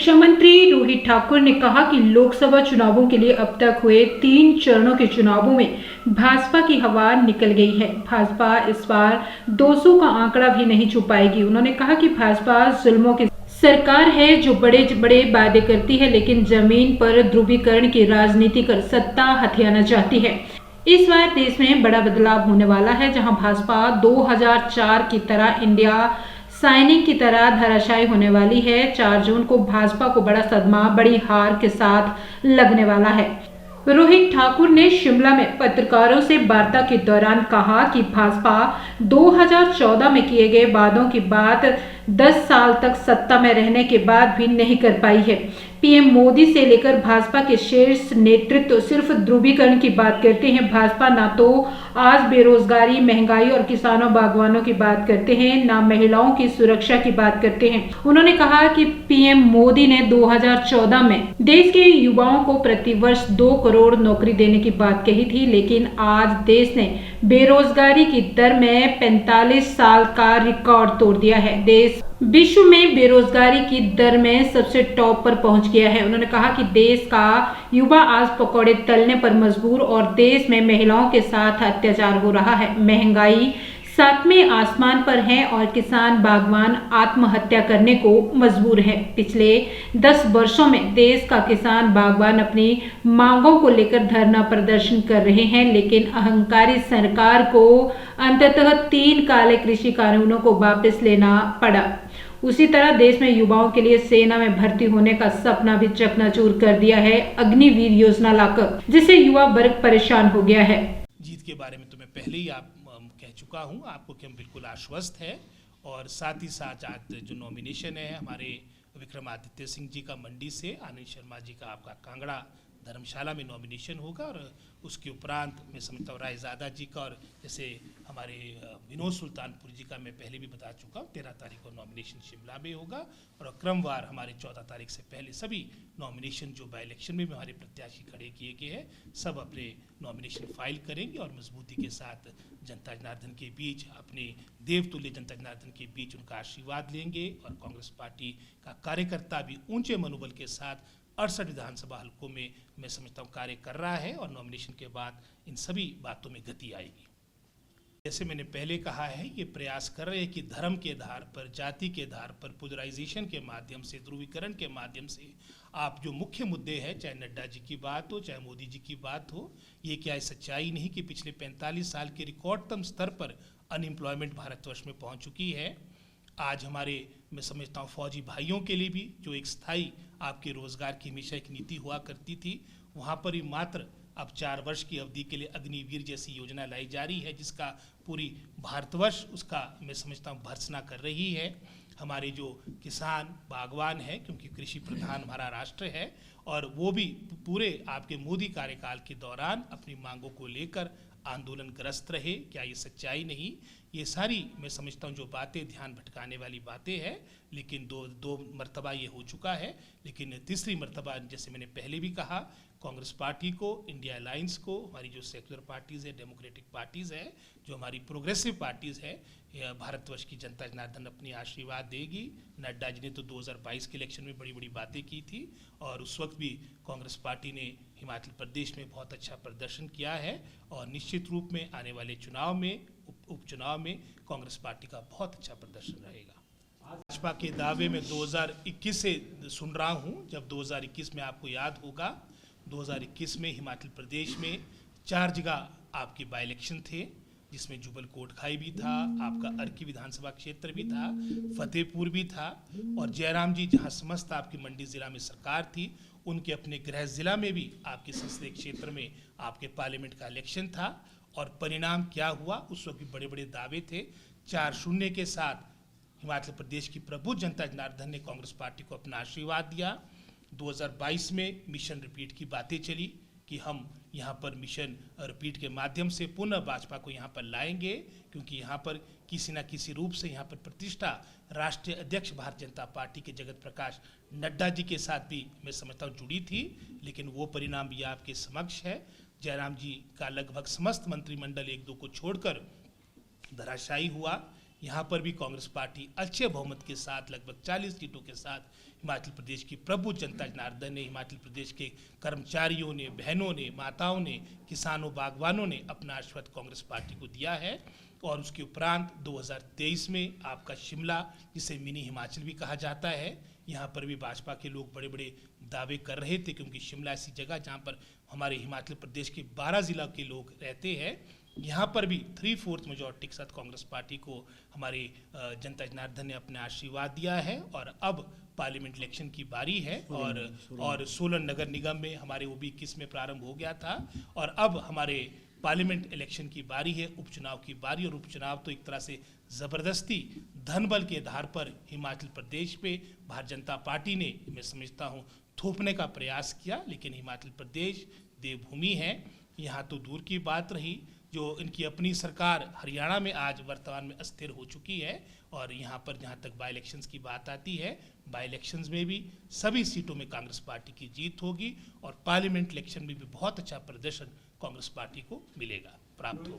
शिक्षा मंत्री रोहित ठाकुर ने कहा कि लोकसभा चुनावों के लिए अब तक हुए 3 चरणों के चुनावों में भाजपा की हवा निकल गई है। भाजपा इस बार 200 का आंकड़ा भी नहीं छू पाएगी। उन्होंने कहा कि भाजपा जुल्मों की सरकार है जो बड़े बड़े वादे करती है, लेकिन जमीन पर ध्रुवीकरण की राजनीति कर सत्ता हथियाना चाहती है। इस बार देश में बड़ा बदलाव होने वाला है, जहां भाजपा 2004 की तरह इंडिया सैनिक की तरह धराशायी होने वाली है। 4 जून को भाजपा को बड़ा सदमा बड़ी हार के साथ लगने वाला है। रोहित ठाकुर ने शिमला में पत्रकारों से वार्ता के दौरान कहा कि भाजपा 2014 में किए गए वादों की बात 10 साल तक सत्ता में रहने के बाद भी नहीं कर पाई है। पीएम मोदी से लेकर भाजपा के शीर्ष नेतृत्व सिर्फ ध्रुवीकरण की बात करते हैं। भाजपा ना तो आज बेरोजगारी, महंगाई और किसानों बागवानों की बात करते हैं, ना महिलाओं की सुरक्षा की बात करते हैं। उन्होंने कहा कि पीएम मोदी ने 2014 में देश के युवाओं को प्रतिवर्ष 2 करोड़ नौकरी देने की बात कही थी, लेकिन आज देश ने बेरोजगारी की दर में 45 साल का रिकॉर्ड तोड़ दिया है। देश विश्व में बेरोजगारी की दर में सबसे टॉप पर पहुंच गया है। उन्होंने कहा कि देश का युवा आज पकौड़े तलने पर मजबूर और देश में महिलाओं के साथ अत्याचार हो रहा है। महंगाई 7वें आसमान पर है और किसान बागवान आत्महत्या करने को मजबूर है। पिछले 10 वर्षों में देश का किसान बागवान अपनी मांगों को लेकर धरना प्रदर्शन कर रहे हैं, लेकिन अहंकारी सरकार को अंततः 3 काले कृषि कानूनों को वापस लेना पड़ा। उसी तरह देश में युवाओं के लिए सेना में भर्ती होने का सपना भी चकनाचूर कर दिया है अग्निवीर योजना लाकर, जिससे युवा वर्ग परेशान हो गया है। जीत के बारे में तो मैं पहले ही कह चुका हूं आपको कि हम बिल्कुल आश्वस्त हैं, और साथ ही साथ आज जो नॉमिनेशन है हमारे विक्रमादित्य सिंह जी का मंडी से, आनंद शर्मा जी का आपका कांगड़ा धर्मशाला में नॉमिनेशन होगा, और उसके उपरांत मैं समझता हूँ रायजादा जी का, और जैसे हमारे विनोद सुल्तानपुर जी का मैं पहले भी बता चुका हूँ 13 तारीख को नॉमिनेशन शिमला में होगा, और क्रमवार हमारे 14 तारीख से पहले सभी नॉमिनेशन जो बाई इलेक्शन में हमारे प्रत्याशी खड़े किए गए हैं सब अपने नॉमिनेशन फाइल करेंगे, और मजबूती के साथ जनता जनार्दन के बीच, अपने देवतुल्य जनता जनार्दन के बीच उनका आशीर्वाद लेंगे। और कांग्रेस पार्टी का कार्यकर्ता भी ऊंचे मनोबल के साथ 68 विधानसभा हलकों में मैं समझता हूँ कार्य कर रहा है, और नॉमिनेशन के बाद इन सभी बातों में गति आएगी। जैसे मैंने पहले कहा है, ये प्रयास कर रहे हैं कि धर्म के आधार पर, जाति के आधार पर, पोलराइजेशन के माध्यम से, ध्रुवीकरण के माध्यम से आप जो मुख्य मुद्दे हैं, चाहे नड्डा जी की बात हो, चाहे मोदी जी की बात हो, ये क्या सच्चाई नहीं कि पिछले 45 साल के रिकॉर्डतम स्तर पर अनएम्प्लॉयमेंट भारतवर्ष में पहुंच चुकी है। आज हमारे मैं समझता हूँ फौजी भाइयों के लिए भी जो एक स्थायी आपके रोजगार की हमेशा एक नीति हुआ करती थी, वहाँ पर ही मात्र अब 4 वर्ष की अवधि के लिए अग्निवीर जैसी योजना लाई जा रही है, जिसका पूरी भारतवर्ष उसका मैं समझता हूँ भर्त्सना कर रही है। हमारे जो किसान बागवान है, क्योंकि कृषि प्रधान हमारा राष्ट्र है, और वो भी पूरे आपके मोदी कार्यकाल के दौरान अपनी मांगों को लेकर आंदोलनग्रस्त रहे। क्या ये सच्चाई नहीं? ये सारी मैं समझता हूँ जो बातें ध्यान भटकाने वाली बातें हैं, लेकिन दो मर्तबा ये हो चुका है। लेकिन तीसरी मर्तबा, जैसे मैंने पहले भी कहा, कांग्रेस पार्टी को, इंडिया अलायंस को, हमारी जो सेक्युलर पार्टीज़ है, डेमोक्रेटिक पार्टीज़ है, जो हमारी प्रोग्रेसिव पार्टीज़ है, भारतवर्ष की जनता जनार्दन अपनी आशीर्वाद देगी। नड्डा जी ने तो 2022 के इलेक्शन में बड़ी बड़ी बातें की थी, और उस वक्त भी कांग्रेस पार्टी ने हिमाचल प्रदेश में बहुत अच्छा प्रदर्शन किया है, और निश्चित रूप में आने वाले चुनाव में, उपचुनाव में कांग्रेस पार्टी का बहुत अच्छा प्रदर्शन रहेगा। भाजपा के दावे में 2021 से सुन रहा हूँ, जब 2021 में आपको याद होगा, 2021 में हिमाचल प्रदेश में 4 जगह आपके बाई इलेक्शन थे, जिसमें जुबल कोटखाई भी था, आपका अर्की विधानसभा क्षेत्र भी था, फतेहपुर भी था, और जयराम जी जहां समस्त आपकी मंडी जिला में सरकार थी, उनके अपने गृह जिला में भी आपके संसदीय क्षेत्र में आपके पार्लियामेंट का इलेक्शन था। और परिणाम क्या हुआ? उस वक्त भी बड़े बड़े दावे थे। 4-0 के साथ हिमाचल प्रदेश की प्रबुद्ध जनता जनार्दन ने कांग्रेस पार्टी को अपना आशीर्वाद दिया। 2022 में मिशन रिपीट की बातें चली कि हम यहाँ पर मिशन रिपीट के माध्यम से पुनः भाजपा को यहाँ पर लाएंगे, क्योंकि यहाँ पर किसी न किसी रूप से यहाँ पर प्रतिष्ठा राष्ट्रीय अध्यक्ष भारतीय जनता पार्टी के जगत प्रकाश नड्डा जी के साथ भी मैं समझता हूँ जुड़ी थी। लेकिन वो परिणाम भी आपके समक्ष है। जयराम जी का लगभग समस्त मंत्रिमंडल 1-2 को छोड़कर धराशायी हुआ। यहाँ पर भी कांग्रेस पार्टी अच्छे बहुमत के साथ लगभग 40 सीटों के साथ हिमाचल प्रदेश की प्रभु जनता जनार्दन ने, हिमाचल प्रदेश के कर्मचारियों ने, बहनों ने, माताओं ने, किसानों, बागवानों ने अपना आशीर्वाद कांग्रेस पार्टी को दिया है। और उसके उपरांत 2023 में आपका शिमला, जिसे मिनी हिमाचल भी कहा जाता है, यहाँ पर भी भाजपा के लोग बड़े बड़े दावे कर रहे थे, क्योंकि शिमला ऐसी जगह जहाँ पर हमारे हिमाचल प्रदेश के 12 जिला के लोग रहते हैं। यहाँ पर भी 3/4 मेजॉरिटी के साथ कांग्रेस पार्टी को हमारी जनता जनार्दन ने अपना आशीर्वाद दिया है। और अब पार्लियामेंट इलेक्शन की बारी है और सोलन नगर निगम में हमारे वो भी 21 में प्रारंभ हो गया था और अब हमारे पार्लियामेंट इलेक्शन की बारी है, उपचुनाव की बारी। और उपचुनाव तो एक तरह से ज़बरदस्ती धन बल के आधार पर हिमाचल प्रदेश पे भारतीय जनता पार्टी ने, मैं समझता हूँ, थोपने का प्रयास किया। लेकिन हिमाचल प्रदेश देवभूमि है, यहाँ तो दूर की बात रही, जो इनकी अपनी सरकार हरियाणा में आज वर्तमान में अस्थिर हो चुकी है। और यहाँ पर जहाँ तक बाई इलेक्शंस की बात आती है, बाई इलेक्शंस में भी सभी सीटों में कांग्रेस पार्टी की जीत होगी और पार्लियामेंट इलेक्शन में भी बहुत अच्छा प्रदर्शन कांग्रेस पार्टी को मिलेगा, प्राप्त होगा।